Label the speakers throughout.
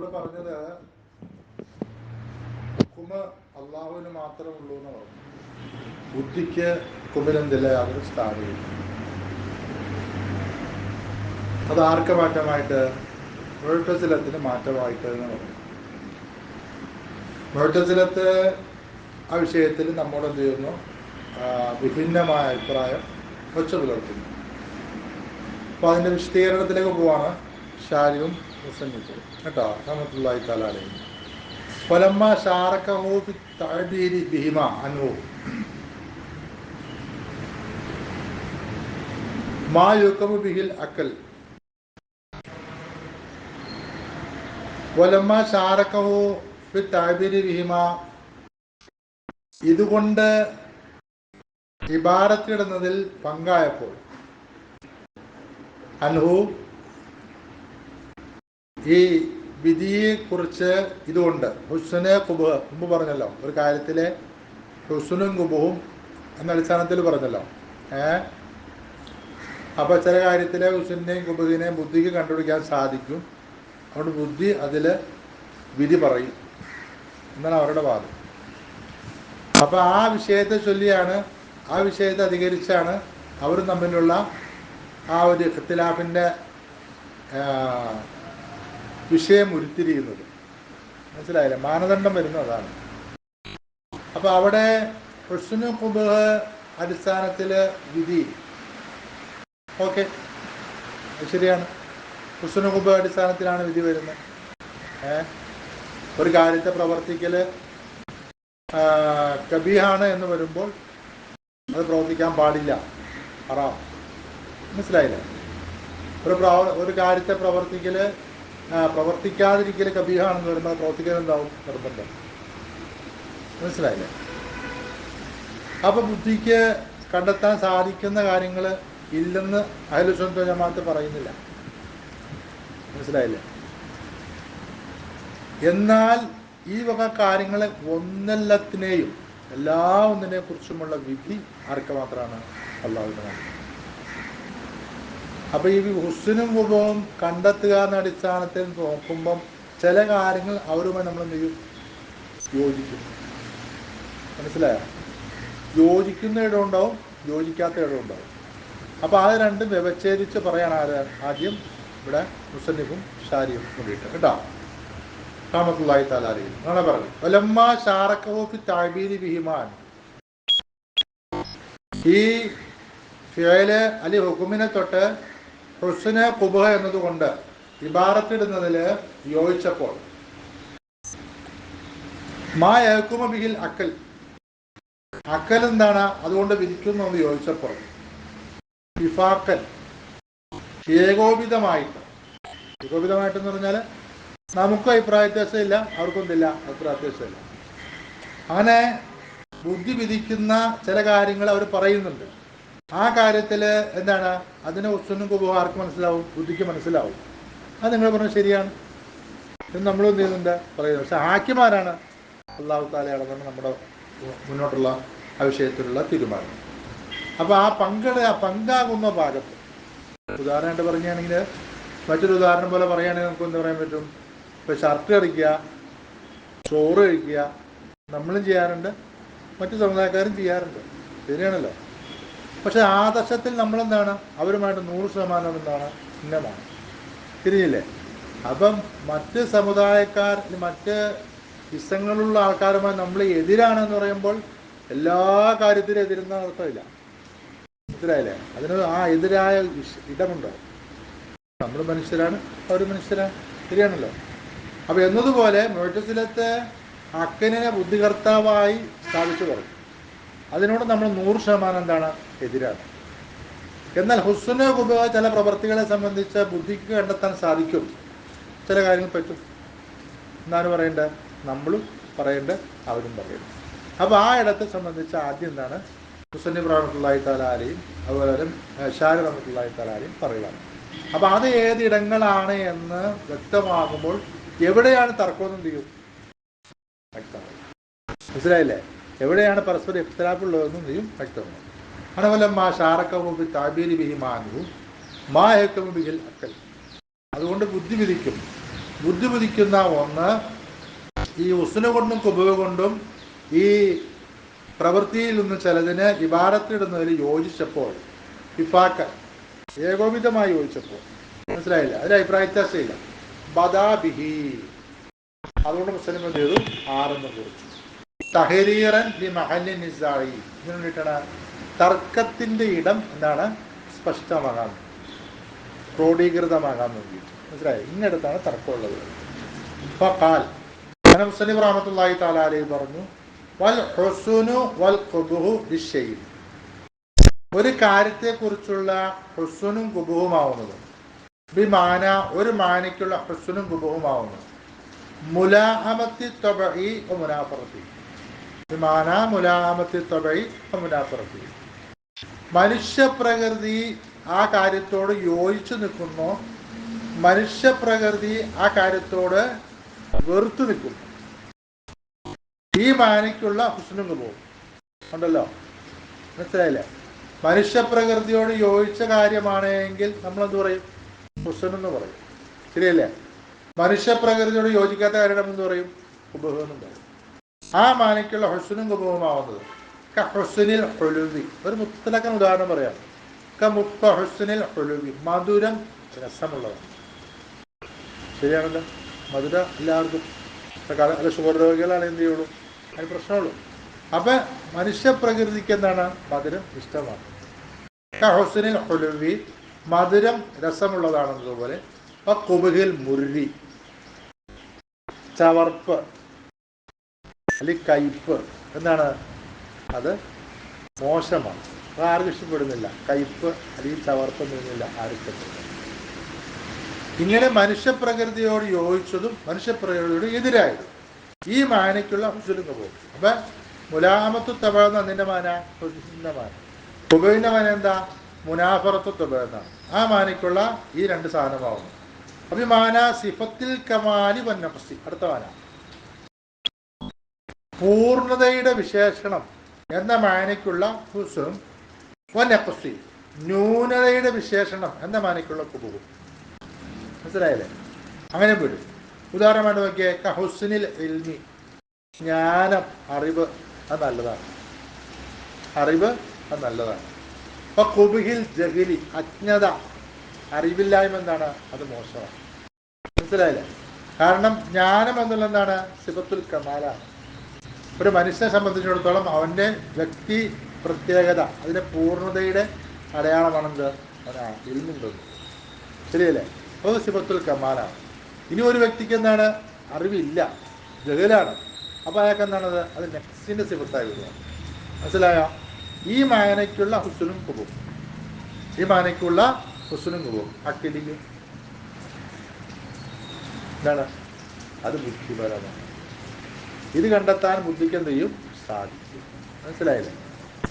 Speaker 1: നമ്മൾ പറഞ്ഞത് ഹുക്കുമ് അള്ളാഹുവിന് മാത്രമേ ഉള്ളൂ എന്ന് പറഞ്ഞു. ബുദ്ധിക്ക് ഹുക്കുമിനെന്തില്ല യാതൊരു സ്ഥാനമില്ല. അത് ആർക്ക് മാറ്റമായിട്ട്? മുഅ്തസിലത്തിന് മാറ്റമായിട്ട് എന്ന് പറഞ്ഞു. മുഅ്തസിലത്ത് ആ വിഷയത്തിൽ നമ്മോട് എന്ത് ചെയ്യുന്നു? വിഭിന്നമായ അഭിപ്രായം വെച്ചു പുലർത്തുന്നു. അപ്പോൾ അതിൻ്റെ വിശദീകരണത്തിലേക്ക് പോവാണ് ഷാരിയും മുസന്നിഫും കേട്ടോ. റഹ്മത്തുള്ളാഹി തആല അലൈഹി. ഫലമ്മ ശാറകഹു ഫി തഅബീരി ബിഹിമാ അൻഹു മാ യുഖമു ബിഹിൽ അക്കൽ വലമ്മ ശാറകഹു ഫി തഅബീരി ബിഹിമാ, ഇതുകൊണ്ട് ഇബാറത്തിടുന്നതിൽ പങ്കായപ്പോൾ അൻഹു ഈ വിധിയെക്കുറിച്ച് ഇതുകൊണ്ട് ഹുസ്ന് കുബുഹ് മുമ്പ് പറഞ്ഞല്ലോ, ഒരു കാര്യത്തിലെ ഹുസ്നും കുബുഹും എന്ന അടിസ്ഥാനത്തിൽ പറഞ്ഞല്ലോ. അപ്പോൾ ചില കാര്യത്തിലെ ഹുസ്നിനെയും കുബുഹിനെയും ബുദ്ധിക്ക് കണ്ടുപിടിക്കാൻ സാധിക്കും. അതുകൊണ്ട് ബുദ്ധി അതിൽ വിധി പറയും എന്നാണ് അവരുടെ വാദം. അപ്പോൾ ആ വിഷയത്തെ ചൊല്ലിയാണ്, ആ വിഷയത്തെ അധികരിച്ചാണ് അവർ തമ്മിലുള്ള ആ ഒരു ഇഖ്തിലാഫിൻ്റെ വിഷയം ഉരുത്തിരിയുന്നത്. മനസ്സിലായില്ലേ? മാനദണ്ഡം വരുന്നത് അതാണ്. അപ്പോൾ അവിടെ ഹുസ്നു ഖുബൂഹ് അടിസ്ഥാനത്തിൽ വിധി ഓക്കെ, ശരിയാണ്. ഹുസ്നു ഖുബൂഹ് അടിസ്ഥാനത്തിലാണ് വിധി വരുന്നത്. ഒരു കാര്യത്തെ പ്രവർത്തിക്കൽ കബീഹാണ് എന്ന് വരുമ്പോൾ അത് പ്രവർത്തിക്കാൻ പാടില്ല, ഹറാം. മനസ്സിലായില്ലേ? ഒരു കാര്യത്തെ പ്രവർത്തിക്കാതിരിക്കൽ കബീഹാണെന്ന് വരുമ്പോൾ പ്രവർത്തിക്കാൻ എന്താവും? നിർബന്ധം. മനസ്സിലായില്ലേ? അപ്പോൾ ബുദ്ധിക്ക് കണ്ടെത്താൻ സാധിക്കുന്ന കാര്യങ്ങൾ ഇല്ലെന്ന് അഹ്ലുസുന്നത്ത് വൽ ജമാഅത്ത് പറയുന്നില്ല. മനസ്സിലായില്ലേ? എന്നാൽ ഈ വക കാര്യങ്ങൾ ഒന്നെല്ലാത്തിനെയും എല്ലാ ഒന്നിനെ കുറിച്ചുമുള്ള വിധി ആർക്ക് മാത്രമാണ്? അല്ലാഹുവിന് മാത്രം. അപ്പോൾ ഈ ഹുസ്നും ഖുബൂഹും കണ്ടെത്തുക എന്ന അടിസ്ഥാനത്തിൽ നോക്കുമ്പം ചില കാര്യങ്ങൾ അവരുമായി നമ്മൾ എന്ത് ചെയ്യും? യോജിക്കും. മനസ്സിലായോ? യോജിക്കുന്ന ഇടമുണ്ടാവും, യോജിക്കാത്ത ഇടമുണ്ടാവും. അപ്പോൾ അത് രണ്ടും വ്യവച്ഛേദിച്ച് പറയാണ് ആദ്യം ഇവിടെ മുസന്നിഫും ഷാരിയും കൂടിയിട്ട് കേട്ടോ. റഹ്മത്തുള്ളാഹി തആല അലൈഹി അങ്ങനെ പറഞ്ഞു. വലമ്മ ശാറകഹു ഫി തഅബീരി ബിഹിമാൻ, ഈ ഫിഅല് അലി ഹുക്കുമിനെ തൊട്ട് ഹുസ്ന് ഖുബൂഹ് എന്നതുകൊണ്ട് ഇബാറത്തിടുന്നതിൽ യോജിച്ചപ്പോൾ മാ യഹ്കുമു ബിഹിൽ അക്കൽ, അക്കൽ എന്താണ് അതുകൊണ്ട് വിധിക്കുന്നു എന്ന് യോജിച്ചപ്പോൾ ഇഫാഖൻ ഏകോപിതമായിട്ടെന്ന് പറഞ്ഞാൽ നമുക്കും അഭിപ്രായ വ്യത്യാസമില്ല, അവർക്കൊന്നില്ല അഭിപ്രായ വ്യത്യാസമില്ല. അങ്ങനെ ബുദ്ധി വിധിക്കുന്ന ചില കാര്യങ്ങൾ അവർ പറയുന്നുണ്ട്. ആ കാര്യത്തിൽ എന്താണ്? അതിനെ ഹുസ്നും ഖുബൂഹും ആർക്ക് മനസ്സിലാവും? ബുദ്ധിക്ക് മനസ്സിലാവും. അത് നിങ്ങൾ പറഞ്ഞത് ശരിയാണ് എന്ന് നമ്മൾ എന്ത് ചെയ്യുന്നുണ്ട്? പറയുന്നത്. പക്ഷെ ഹാക്കിമാരാണ് അല്ലാഹു തആലയാണെന്നാണ് നമ്മുടെ മുന്നോട്ടുള്ള ആ വിഷയത്തിലുള്ള തീരുമാനം. അപ്പോൾ ആ പങ്കാകുന്ന ഭാഗത്ത് ഉദാഹരണമായിട്ട് പറയുകയാണെങ്കിൽ, മറ്റൊരു ഉദാഹരണം പോലെ പറയുകയാണെങ്കിൽ നമുക്ക് എന്ത് പറയാൻ പറ്റും? ഇപ്പോൾ ഷർട്ട് കളിക്കുക, ചോറ് കഴിക്കുക നമ്മളും ചെയ്യാറുണ്ട്, മറ്റു സമുദായക്കാരും ചെയ്യാറുണ്ട്. ശരിയാണല്ലോ. പക്ഷെ ആദർശത്തിൽ നമ്മളെന്താണ്? അവരുമായിട്ട് 100% എന്താണ്? ഭിന്നമാണ്. തിരിഞ്ഞില്ലേ? അപ്പം മറ്റ് സമുദായക്കാർ, മറ്റ് ഇസങ്ങളുള്ള ആൾക്കാരുമായി നമ്മൾ എതിരാണെന്ന് പറയുമ്പോൾ എല്ലാ കാര്യത്തിലും എതിരുന്ന അർത്ഥമില്ല. മനസ്സിലായില്ലേ? അതിന് ആ എതിരായ ഇടമുണ്ടോ? നമ്മൾ മനുഷ്യരാണ്, അവർ മനുഷ്യരാണ്. ശരിയാണല്ലോ. അപ്പോൾ എന്നതുപോലെ മുഅ്തസിലത്ത് അക്കനെ ബുദ്ധികർത്താവായി സ്ഥാപിച്ചു പറഞ്ഞു. അതിനോട് നമ്മൾ 100% എന്താണ്? എതിരാണ്. എന്നാൽ ഹുസ്ന് ഖുബൂഹ് ചില പ്രവർത്തികളെ സംബന്ധിച്ച് ബുദ്ധിക്ക് കണ്ടെത്താൻ സാധിക്കും, ചില കാര്യങ്ങൾ പറ്റും എന്നാണ് പറയേണ്ടത്. നമ്മളും പറയേണ്ടത്, അവരും പറയേണ്ടത്. അപ്പോൾ ആ ഇടത്തെ സംബന്ധിച്ച് ആദ്യം എന്താണ്? മുസന്നിഫ് റഹ്മത്തുള്ളാഹി തആല അലൈഹി അതുപോലെ ഷാരി റഹ്മത്തുള്ളാഹി തആല അലൈഹി പറയുകയാണ്. അപ്പോൾ അത് ഏതിടങ്ങളാണ് എന്ന് വ്യക്തമാകുമ്പോൾ എവിടെയാണ് തർക്കമെന്നും ചെയ്യും വ്യക്തമാകും. മനസ്സിലായില്ലേ? എവിടെയാണ് പരസ്പരം ഇഖ്തിലാഫുള്ളതെന്നും ചെയ്യും വ്യക്തമാകും. അനവലമ്മ ശാറകഹു ഫി തഅബീരി ബിഹിമാ അൻഹു മാ യഹ്കുമു ബിഹിൽ അക്കൽ, അതുകൊണ്ട് ബുദ്ധി വിധിക്കും. ബുദ്ധി ഉദിക്കുന്ന ഒന്ന് ഈ ഉസ്ന കൊണ്ടും കുബുവ് കൊണ്ടും ഈ പ്രവൃത്തിയിൽ നിന്ന് ചിലതിന് ഇബാറത്തിടുന്നതിൽ യോജിച്ചപ്പോൾ ഇഫാക്ക ഏകോപിതമായി യോജിച്ചപ്പോൾ മനസ്സിലായില്ല, അതിൽ അഭിപ്രായ വ്യത്യാസമില്ല. ബദാബിഹി അതുകൊണ്ട് മുസ്ലിം എന്ത് ചെയ്തു? 6 കുറിച്ചു. തഹരീറൻ ലി മഹല്ലി നിസായി, ഇതിനു വേണ്ടിയിട്ടാണ് തർക്കത്തിന്റെ ഇടം എന്താണ് സ്പഷ്ടമാകാൻ, ക്രോഡീകൃതമാകാൻ വേണ്ടി. മനസ്സിലായി? ഇന്നടുത്താണ് തർക്കമുള്ളത്. ഫഖാൽ അങ്ങനെ മുസ്ലിം റഹ്മത്തുള്ളാഹി തആല അലൈഹി പറഞ്ഞു, വൽ ഹുസ്നു വൽ ഖുബൂഹു ബിശ്ശൈഇ, ഒരു കാര്യത്തെക്കുറിച്ചുള്ള ഹുസ്നും കുബൂഹുമാവുന്നത്, ബിമാന ഒരു മാനയ്ക്കുള്ള ഹുസ്നും കുബൂഹുമാവുന്നത്, മുലാഹമത്തി തബഇ വ മുനാഫറത്തി, ബിമാന മുലാഹമത്തി തബഇ വ മുനാഫറത്തി, മനുഷ്യപ്രകൃതി ആ കാര്യത്തോട് യോജിച്ചു നിൽക്കുന്നു, മനുഷ്യപ്രകൃതി ആ കാര്യത്തോട് വെറുത്തു നിൽക്കുന്നു. ഈ മാനയ്ക്കുള്ള ഹുസ്നും കുബൂഹും ഉണ്ടല്ലോ, മനസ്സിലായില്ലേ? മനുഷ്യപ്രകൃതിയോട് യോജിച്ച കാര്യമാണ് എങ്കിൽ നമ്മളെന്ത് പറയും? ഹുസ്ൻ എന്ന് പറയും. ശരിയല്ലേ? മനുഷ്യപ്രകൃതിയോട് യോജിക്കാത്ത കാര്യം എന്ന് പറയും? കുബൂഹ് എന്നും പറയും. ആ മാനയ്ക്കുള്ള ഹുസ്നും കുബൂഹുമാവുന്നത് ഹുസ്നിൽ ഹുലുവി, ഒരു മുത്തലക്കൻ ഉദാഹരണം പറയാം. ഹുസ്നിൽ ഹുലുവി, മധുരം രസമുള്ളതാണ്. ശരിയാണല്ലോ? മധുരം എല്ലാവർക്കും, അല്ല ഷുഗർ രോഗികളാണ് എന്ത് ചെയ്യുള്ളൂ, അതിന് പ്രശ്നമുള്ളൂ. അപ്പൊ മനുഷ്യപ്രകൃതിക്ക് എന്താണ്? മധുരം ഇഷ്ടമാണ്. ഹുസ്നിൽ ഹുലുവി, മധുരം രസമുള്ളതാണെന്നതുപോലെ കുബുഹിൽ മുരി, ചവർപ്പ് അല്ലെങ്കിൽ കയ്പ് എന്താണ്? അത് മോശമാണ്, അത് ആർക്കും ഇഷ്ടപ്പെടുന്നില്ല. കയ്പ് അല്ലെങ്കിൽ ചവർപ്പ് നിന്നില്ല ആർക്കും. ഇങ്ങനെ മനുഷ്യപ്രകൃതിയോട് യോജിച്ചതും മനുഷ്യപ്രകൃതിയോട് എതിരായതും ഈ മാനയ്ക്കുള്ള ഹുസ്നും പോകും. അപ്പൊ മുലാമത്തു തബയെന്ന് അതിന്റെ മാന, ഹുസ്നിന്റെ മാന. കുബൈന്റെ മാന എന്താ? മുനാഫറത്തു തബ എന്നാണ്. ആ മാനയ്ക്കുള്ള ഈ 2 സാധനമാവുന്നു. അഭിമാന സിഫത്തിൽ കമാലി വന്നഫസി, അടുത്ത മാന പൂർണ്ണതയുടെ വിശേഷണം എന്ന മാനയ്ക്കുള്ള ഹുസ്നും വന്നഫസി, ന്യൂനതയുടെ വിശേഷണം എന്ന മാനയ്ക്കുള്ള കുബൂഹും. മനസ്സിലായില്ലേ? അങ്ങനെ വരും. ഉദാഹരണമായിട്ട് നോക്കിയേ, ഹുസ്നിൽ ഇൽമി, ജ്ഞാനം, അറിവ്, അത് നല്ലതാണ്. അറിവ് അത് നല്ലതാണ്. അപ്പൊ കുബുഹിൽ ജഹിലി, അജ്ഞത, അറിവില്ലായ്മ എന്താണ്? അത് മോശമാണ്. മനസ്സിലായില്ലേ? കാരണം ജ്ഞാനം എന്നുള്ള എന്താണ്? സിഫത്തുൽ കമാലാണ്. ഒരു മനുഷ്യനെ സംബന്ധിച്ചിടത്തോളം അവന്റെ വ്യക്തി പ്രത്യേകത, അതിന്റെ പൂർണ്ണതയുടെ അടയാളമാണെന്ത്? അവനാണ് ഇൽമുണ്ടെന്ന്. ശരിയല്ലേ? അത് സിഫത്തുൽ കമാലാണ്. ഇനി ഒരു വ്യക്തിക്ക് എന്താണ്? അറിവില്ല, ജഹലാണ്. അപ്പൊ അയാൾക്ക് എന്താണത്? അത് നെക്സിന്റെ സിഫത്തായി വരിക. മനസ്സിലായോ? ഈ മാനയ്ക്കുള്ള ഹുസ്നും കുബൂഹും, ഈ മാനയ്ക്കുള്ള ഹുസ്നും കുബൂഹും അക്കിലിയും എന്താണ്? അത് ബുദ്ധിപരമാണ്. ഇത് കണ്ടെത്താൻ ബുദ്ധിക്ക് എന്ത് ചെയ്യും? സാധിക്കും. മനസ്സിലായില്ലേ?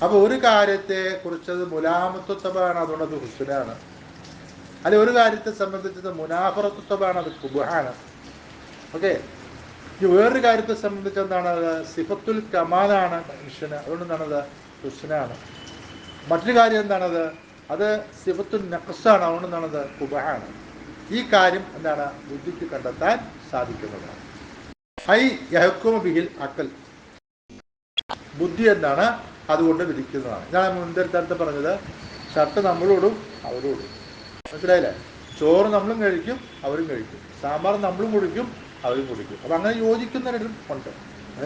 Speaker 1: അപ്പൊ ഒരു കാര്യത്തെ കുറിച്ചത് മുലാമത്വത്വമാണ്, അതുകൊണ്ട് അത് ഹുസ്നാണ്. അല്ലെ ഒരു കാര്യത്തെ സംബന്ധിച്ചത് മുനാഫറത്വത്വമാണ്, അത് കുബൂഹാണ്. ഓക്കെ. ഈ വേറൊരു കാര്യത്തെ സംബന്ധിച്ച് എന്താണ്? സിഫത്തുൽ കമാലാണ് മനുഷ്യന്, അതുകൊണ്ട് എന്താണത്? ഹുസ്നാണ്. മറ്റൊരു കാര്യം എന്താണത്? അത് സിഫത്തുൽ നഖ്സാണ്, അതുകൊണ്ട് എന്താണത്? കുബൂഹാണ്. ഈ കാര്യം എന്താണ്? ബുദ്ധിക്ക് കണ്ടെത്താൻ സാധിക്കുന്നതാണ്. ഐ യഹ്കുമു ബിഹിൽ അഖൽ, ബുദ്ധി എന്താണ്? അതുകൊണ്ട് വിധിക്കുന്നതാണ്. ഞാൻ മുൻതരത്തെ പറഞ്ഞത്, ഷർട്ട് നമ്മളിടും അവരോടും. മനസ്സിലായില്ലേ? ചോറ് നമ്മളും കഴിക്കും അവരും കഴിക്കും, സാമ്പാർ നമ്മളും കുടിക്കും അവരും കുടിക്കും. അപ്പം അങ്ങനെ യോജിക്കുന്ന ഇടം ഉണ്ട്,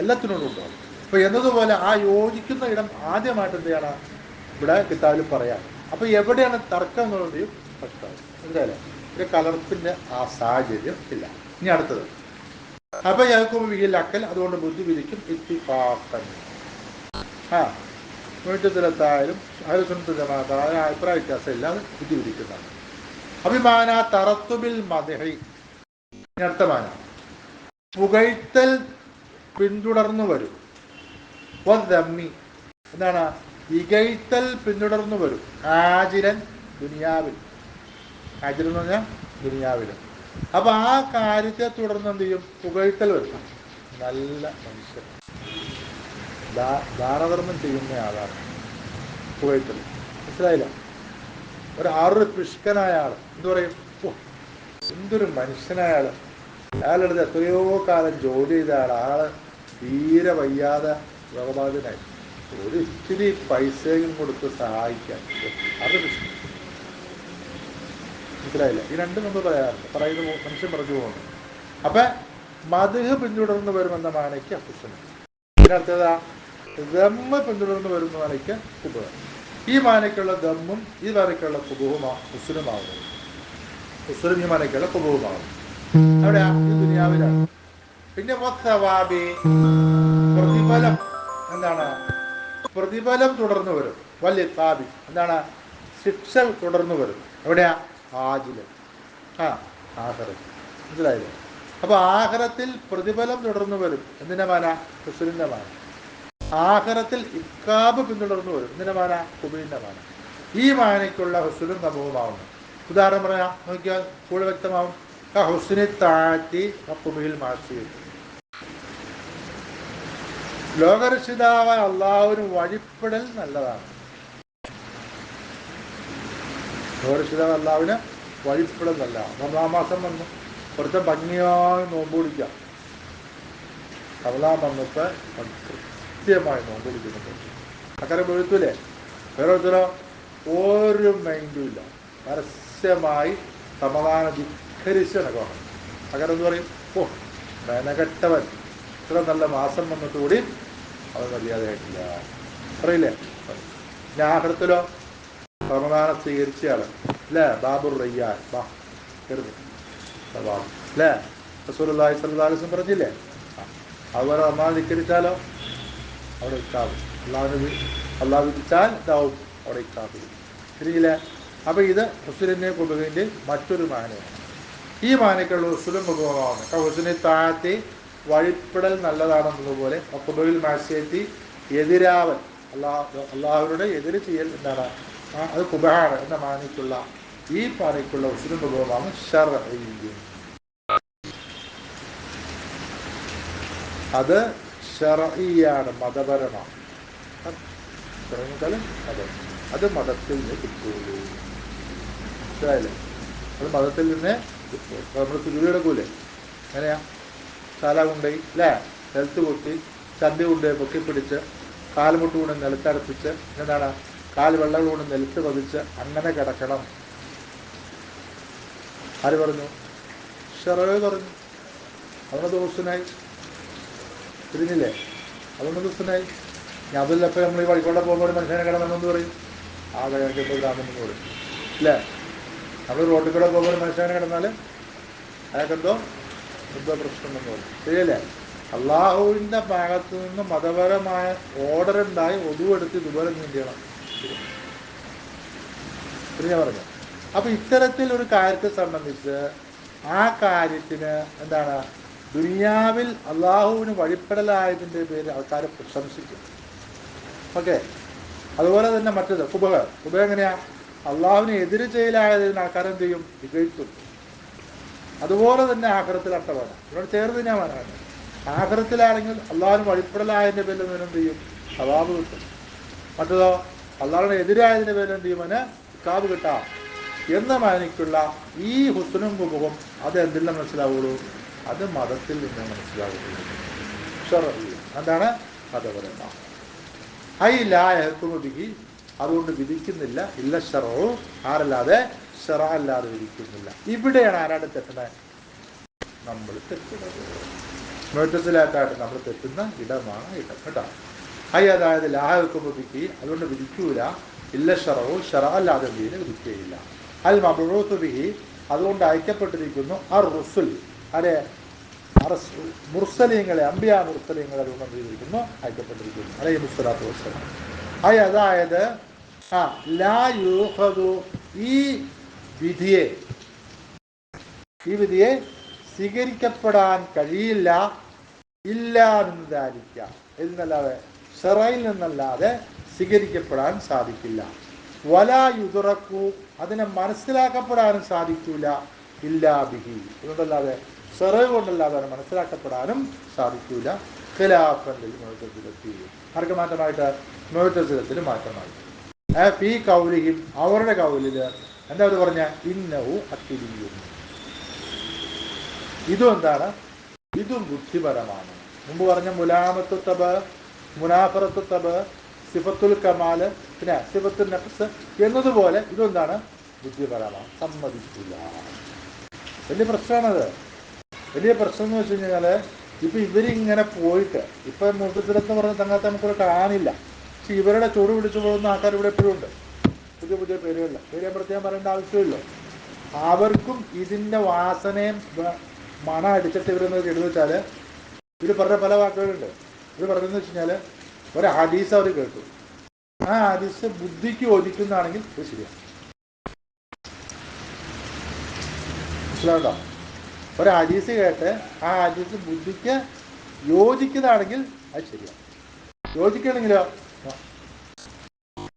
Speaker 1: എല്ലാത്തിനോടും ഉണ്ടാവും. അപ്പോൾ എന്നതുപോലെ ആ യോജിക്കുന്ന ഇടം ആദ്യമായിട്ട് എന്ത് ചെയ്യണം? ഇവിടെ കിതാബിൽ പറയാം. അപ്പോൾ എവിടെയാണ് തർക്കം എന്നുള്ളതും പ്രശ്നമാണ്. മനസ്സിലായില്ലേ? ഒരു കലർപ്പിൻ്റെ ആ സാഹചര്യം ഇല്ല. ഇനി അടുത്തത്, അപ്പോൾ യഹ്കുമു ബിഹിൽ അഖൽ, അതുകൊണ്ട് ബുദ്ധി വിധിക്കും. ഇത്തിഫാഖൻ, നൂറ്റത്തിലെത്തായാലും അഹ്ലുസുന്നത്ത് ജമാഅത്ത് അഭിപ്രായ വ്യത്യാസം ഇല്ലാതെ ബുദ്ധി വിധിക്കുന്നതാണ്. അഭിമാന തറത്തുബിൽ മദ്ഹി, അർത്ഥമാന പുകഴ്ത്തൽ പിന്തുടർന്നു വരും. വദ്ദമ്മി, എന്താണ്? ഇകഴ്ത്തൽ പിന്തുടർന്നു വരും. ആജിരൻ, ദുനിയാവിൽ. ആജിരൻ എന്ന് പറഞ്ഞാൽ ദുനിയാവിൽ. അപ്പൊ ആ കാര്യത്തെ തുടർന്ന് എന്ത് ചെയ്യും? പുകഴ്ത്തൽ വരും. നല്ല മനുഷ്യൻ, ദാനധർമ്മം ചെയ്യുന്ന ആളാണ് പുകഴ്ത്തൽ. മനസ്സിലായില്ല? ഒരു പിഷ്കനായ ആൾ എന്തു പറയും? ഓ എന്തൊരു മനുഷ്യനായ ആള്, അയാളെടുത്ത് എത്രയോ കാലം ജോലി ചെയ്ത ആള് തീരെ വയ്യാതെ രോഗബാധിതനായി. ഒരു ഇത്തിരി പൈസയും കൊടുത്ത് സഹായിക്കാൻ അത് പ്രശ്നം. മനസ്സിലായില്ല? ഈ രണ്ടും നമ്മൾ പറയാറുണ്ട്, പറയുന്ന മനുഷ്യൻ പറഞ്ഞു പോകുന്നു. അപ്പൊ മദ്ഹ് പിന്തുടർന്ന് വരുമെന്ന മാനയ്ക്ക് ഹുസ്ന്. ഇതിനർത്ഥതാ ദമ്മ പിന്തുടർന്ന് വരുന്ന മാനയ്ക്ക് കുബ്. ഈ മാനയ്ക്കുള്ള ദമ്മും ഈ മാനയ്ക്കുള്ള കുബുഹുമാണ് ഹുസ്നുമാകുന്നത്. ഹുസ്നും ഈ മാനയ്ക്കുള്ള കുബുഹുമാകുന്നു. അവിടെയാ ഈ ദുനിയാവിലാണ്. പിന്നെ പ്രതിഫലം എന്താണ്? പ്രതിഫലം തുടർന്ന് വരും. വലിയ താബി എന്താണ്? ശിക്ഷ തുടർന്ന് വരും. എവിടെയാ? ആജില്, ആഖിറത്ത്. മനസ്സിലായില്ലേ? അപ്പൊ ആഖിറത്തിൽ പ്രതിഫലം തുടർന്ന് വരും. എന്തിന്റെ മാന? ഹുസ്നിന്റെ മാന. ആഖിറത്തിൽ ഇക്കാബ് പിന്തുടർന്ന് വരും. എന്തിന്റെ മാന? കുബീന്റെ മാന. ഈ മാനയ്ക്കുള്ള ഹുസ്നും സംഭവമാവുന്നു. ഉദാഹരണം പറയാം, നോക്കിയാൽ കൂടുതൽ വ്യക്തമാവും. ഹുസ്നി താഴ്ത്തി കുബിൽ മാറ്റി. ലോകരക്ഷിതാവായ അള്ളാഹുവിന് വഴിപ്പെടൽ നല്ലതാണ്. ലോകരക്ഷിതാവ് അള്ളാഹുവിന് വഴിപ്പെടൽ നല്ലതാണ്. റമളാൻ മാസം വന്നു കുറച്ച് ഭംഗിയായി നോമ്പ് പിടിക്കാം. റമളാൻ വന്നപ്പോ കൃത്യമായി നോമ്പ് പിടിക്കുന്നുണ്ട്. അക്കാര്യം എഴുത്തൂലേ? വേറെ ഒരുത്തരോ ഒരു മൈൻഡും ഇല്ല, പരസ്യമായി റമളാനെ ധിക്കരിച്ച് നടക്കണം. അക്കാര്യം എന്ന് പറയും, ഓ മെനകെട്ടവൻ, ഇത്ര നല്ല മാസം വന്നിട്ട് കൂടി അത് മര്യാദയായിട്ടില്ല പറയില്ലേ? ഞാൻ ആഖിറത്തിലോ റമളാനെ സ്വീകരിച്ചയാള് അല്ലേ, ബാബുർ റയ്യാൻ അല്ലേ, റസൂലുള്ളാഹി സ്വല്ലല്ലാഹു അലൈഹി വസല്ലം പറഞ്ഞില്ലേ? അതുപോലെ റമളാൻ ധിക്കരിച്ചാലോ അവിടെ ഇക്കാവും. അള്ളാഹു വിധിച്ചാൽ ഇതാവും അവിടെ ഇക്കാവും. ശരിയില്ലേ? അപ്പൊ ഇത് ഹുസ്നിന്റെ കുബുഹിന്റെ മറ്റൊരു മാനയാണ്. ഈ മാനയ്ക്കുള്ള ഹുസ്നും കുബുഹുമാണ്. ഹുസ്നി താഴത്തി വഴിപ്പെടൽ നല്ലതാണെന്നതുപോലെ കുബുഹിൽ മാസിയത്തി എതിരാവൽ, അള്ളാഹുവിനോട് എതിര് ചെയ്യൽ എന്താണ്? അത് കുബഹാണ് എന്ന മാനയ്ക്കുള്ള ഈ മാനയ്ക്കുള്ള ഹുസ്നും കുബുഹുമാണ് ശർഈയ്യ്. അത് ശർഈയാണ്, മതപരമാണ്. അത് മതത്തിൽ നിന്ന് കിട്ടൂലേ? മനസ്സിലായില്ലേ? അത് മതത്തിൽ നിന്ന് കിട്ടും. നമ്മൾ സുജൂദ് കിടക്കൂലേ? എങ്ങനെയാ? തല കൊണ്ടുപോയി അല്ലേ, നിലത്ത് കൊത്തി, ചന്തി കൊണ്ടുപോയി പൊക്കി പിടിച്ച്, കാൽമുട്ട് കൊണ്ട് നിലത്തടപ്പിച്ച്, എന്താണ് കാൽ വെള്ളം കൊണ്ട് നിലത്ത് പതിച്ച് അങ്ങനെ കിടക്കണം. ആര് പറഞ്ഞു? ശർഈ പറഞ്ഞു. അതുകൊണ്ട് ഹുസ്നായി. തിരിഞ്ഞില്ലേ? അതുകൊണ്ട് ഹുസ്നായി. ഞാൻ അതിലപ്പോൾ നമ്മൾ ഈ വഴിക്കൂടെ പോകുമ്പോൾ മനുഷ്യനെ കിടന്നെന്ന് പറയും, ആ കിടക്കുമ്പോൾ ഗ്രാമെന്ന് പറയും അല്ലേ? നമ്മൾ റോഡിൽ കൂടെ പോകുമ്പോൾ മനുഷ്യനെ കിടന്നാൽ അയാൾക്കെന്തോ പ്രശ്നമെന്ന് പറയും. ശരിയല്ലേ? അള്ളാഹുവിൻ്റെ ഭാഗത്തു നിന്ന് മതപരമായ ഓർഡർ ഉണ്ടായി ഒതുവെടുത്ത് ഇതുപോലെ നീന്തിയണം. ഞാൻ പറഞ്ഞു. അപ്പൊ ഇത്തരത്തിൽ ഒരു കാര്യത്തെ സംബന്ധിച്ച് ആ കാര്യത്തിന് എന്താണ്? ദുനിയാവിൽ അള്ളാഹുവിന് വഴിപ്പെടലായതിൻ്റെ പേര് ആൾക്കാർ പ്രശംസിക്കും. ഓക്കെ. അതുപോലെ തന്നെ മറ്റത് കുബഹ എങ്ങനെയാ? അള്ളാഹുവിന് എതിര് ചെയ്യലായതിന് ആൾക്കാരെന്ത് ചെയ്യും? വിജയിക്കും. അതുപോലെ തന്നെ ആഖിറത്തിൽ അട്ടമാണ്. ഇവിടെ ചേർന്ന് ഞാൻ പറയാൻ, ആഖിറത്തിലാണെങ്കിൽ അള്ളാഹുവിന് വഴിപ്പെടലായതിൻ്റെ പേരിൽ എന്ത് ചെയ്യും? സവാബ് കിട്ടും. മറ്റതോ അള്ളാഹുവിന് എതിരായതിൻ്റെ പേരിൽ എന്ത് ചെയ്യും? അവന് ഇക്കാബ് കിട്ടാം എന്ന മാനിക്കുള്ള ഈ ഹുസ്നും കുബുഹും അത് എന്തിൽ നിന്ന് മനസ്സിലാവുള്ളൂ? അത് മതത്തിൽ നിന്ന് മനസ്സിലാവുള്ളൂ. ശർഈ എന്താണ്? മതപരമാണ്. ഐ ലാ യഹ്കുമു ബിഹി, അതുകൊണ്ട് വിധിക്കുന്നില്ല. ഇല്ല ശർഉ, ആരല്ലാതെ? ശർഅ അല്ലാതെ വിധിക്കുന്നില്ല. ഇവിടെയാണ് ആരാണ് തെറ്റുന്നത്? നമ്മൾ തെറ്റുന്നത്. മുഅ്തസിലാക്കായിട്ട് നമ്മൾ തെറ്റുന്ന ഇടമാണ് ഇടം കേട്ടോ. ഐ അതായത് ലാ യഹ്കുമു ബിഹി, അതുകൊണ്ട് വിധിക്കൂല. ഇല്ല ശർഉ, ശർഅ അല്ലാതെ വിധിക്കുകയില്ല. അൽ മബ്ഊത്ത് ബിഹി, അതുകൊണ്ട് അയക്കപ്പെട്ടിരിക്കുന്നു. അർ റുസുൽ, അതെ മുർസലീങ്ങളെ, അംബിയാ മുർസലീങ്ങളെ അതുകൊണ്ട് ചെയ്തിരിക്കുന്നു, അയക്കപ്പെട്ടിരിക്കുന്നു അലൈഹി സ്വലാത്തു വസ്സലാം. അതായത് ലാ യൂഖദു, ഈ വിധിയെ സ്വീകരിക്കപ്പെടാൻ കഴിയില്ല. ഇല്ലാതായിരിക്കാം എന്നല്ലാതെ, ശറയിൽ നിന്നല്ലാതെ സ്വീകരിക്കപ്പെടാൻ സാധിക്കില്ല. വലാ യുദ്റക്കു, അതിനെ മനസ്സിലാക്കപ്പെടാനും സാധിക്കൂല. ഇല്ലാ ബിഹി, ഇതുകൊണ്ടല്ലാതെ, ശറഅ് കൊണ്ടല്ലാതെ അതിനെ മനസ്സിലാക്കപ്പെടാനും സാധിക്കൂല. ഖിലാഫൻ മുഅ്തസിലത്തി, ആർക്ക് മാറ്റമായിട്ട്? മുഅ്തസിലത്തിന് മാറ്റമായി. ഫീ ഖൗലിഹിം, അവരുടെ കൗലില് എന്താ അവർ പറഞ്ഞ? ഇന്നഹു അത്തിരിയും, ഇതും എന്താണ്? ഇതും ബുദ്ധിപരമാണ്. മുമ്പ് പറഞ്ഞ മുലാമത്തു തബ്, മുനാഫറത്തു തബ്, സിഫത്തുൽ കമാല്, പിന്നെ സിഫത്തുൽ നഖ്സ് എന്നതുപോലെ ഇതെന്താണ്? ബുദ്ധിപരമാണ്. സമ്മതിക്കില്ല. വലിയ പ്രശ്നമാണത്. വലിയ പ്രശ്നം എന്ന് വെച്ച് കഴിഞ്ഞാൽ ഇപ്പം ഇവരിങ്ങനെ പോയിട്ട് ഇപ്പം മുഖത്തിലെന്ന് പറഞ്ഞ തങ്ങാത്ത നമുക്കൊരു കാണില്ല. പക്ഷെ ഇവരുടെ ചൂട് പിടിച്ചു പോകുന്ന ആൾക്കാർ ഇവിടെ എപ്പോഴും ഉണ്ട്. പുതിയ പുതിയ പേരുകളിൽ പേര് പ്രത്യേകം പറയേണ്ട ആവശ്യമില്ലോ. അവർക്കും ഇതിൻ്റെ വാസനയും മണം അടിച്ചിട്ട് ഇവരെന്ന് എഴുതി വെച്ചാൽ ഇവർ പറഞ്ഞ പല വാക്കുകളുണ്ട്. ഇവർ പറഞ്ഞതെന്ന് വെച്ച് കഴിഞ്ഞാൽ ഒരു ഹദീസ് അവർ കേട്ടു. ആ ഹദീസ് ബുദ്ധിക്ക് യോജിക്കുന്നതാണെങ്കിൽ ഇത് ശരിയാണ്. മനസ്സിലാവണ്ടോ? ഒരു ഹദീസ് കേട്ട് ആ ഹദീസ് ബുദ്ധിക്ക് യോജിക്കുന്നതാണെങ്കിൽ അത് ശരിയാണ്. യോജിക്കണമെങ്കിലോ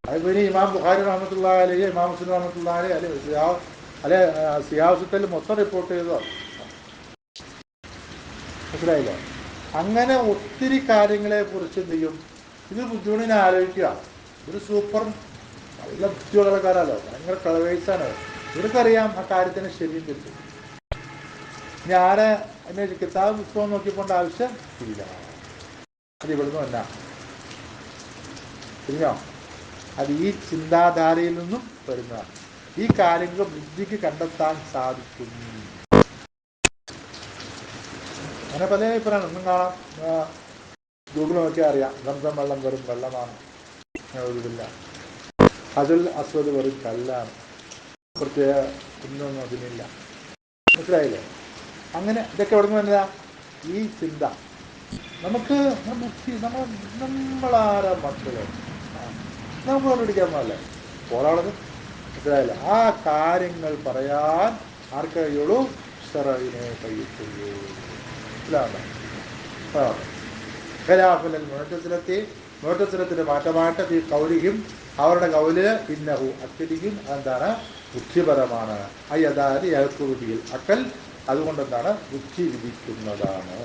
Speaker 1: അത് പിന്നെ ഇമാം ബുഖാരി റഹ്മത്തുള്ളാഹി അലൈഹി, ഇമാം മുസ്ലിം റഹ്മത്തുള്ളാഹി അലൈഹി അല്ലെ സിയാസുത്തൽ മൊത്തം റിപ്പോർട്ട് ചെയ്തതോ. മനസ്സിലായില്ലേ? അങ്ങനെ ഒത്തിരി കാര്യങ്ങളെ കുറിച്ച് എന്ത് ചെയ്യും, ഇത് ബുദ്ധിമുട്ടിനെ ആലോചിക്കുക. ഒരു സൂപ്പർ നല്ല ബുദ്ധിയുള്ളക്കാരല്ലോ, ഭയങ്കര കളവേഴ്സാണ്. ഇവർക്കറിയാം ആ കാര്യത്തിന് ശരിയും തെറ്റും. ഞാൻ എന്നെ കിതാബ് പുസ്തകം നോക്കിപ്പോണ്ട ആവശ്യം ഇല്ല. അത് ഇവിടുന്ന് അല്ല. ശരിയോ? അത് ഈ ചിന്താധാരയിൽ നിന്നും വരുന്നതാണ്. ഈ കാര്യങ്ങൾ ബുദ്ധിക്ക് കണ്ടെത്താൻ സാധിക്കും. അങ്ങനെ പല അഭിപ്രായമാണ്. ഒന്നും കാണാം, ഗൂഗിൾ നോക്കിയാൽ അറിയാം. സംസം വെള്ളം വെറും വെള്ളമാണ്, ഒഴിവില്ല. അതിൽ അസ്വദ് വെറും കല്ലാണ്, പ്രത്യേക ഒന്നും അതിനില്ല. മനസ്സിലായില്ലേ? അങ്ങനെ ഇതൊക്കെ എവിടെ നിന്ന് വന്നതാ? ഈ ചിന്ത. നമുക്ക് ബുദ്ധി നമ്മളാരാ മക്കള് നമുക്ക് കണ്ടുപിടിക്കാൻ പോലല്ലേ പോളാളത്. മനസ്സിലായില്ല? ആ കാര്യങ്ങൾ പറയാൻ ആർക്ക് കഴിയുള്ളൂ? ശറഇനെ കഴിയത്തുള്ളൂ. മനസ്സിലാവണ്ടോ? ഖലാഫുൽ മുഅ്തസിലത്തി, മുഅ്തസിലത്തിന്റെ മാറ്റമായിട്ട് ഈ കൗലിയും അവരുടെ കൗല് ഇന്നഹു അക്കലിയും എന്താണ്? ബുദ്ധിപരമാണ്. അതായത് യഹ്കുബിൽ അക്കൽ, അതുകൊണ്ട് എന്താണ്? ബുദ്ധി വിധിക്കുന്നതാണ്.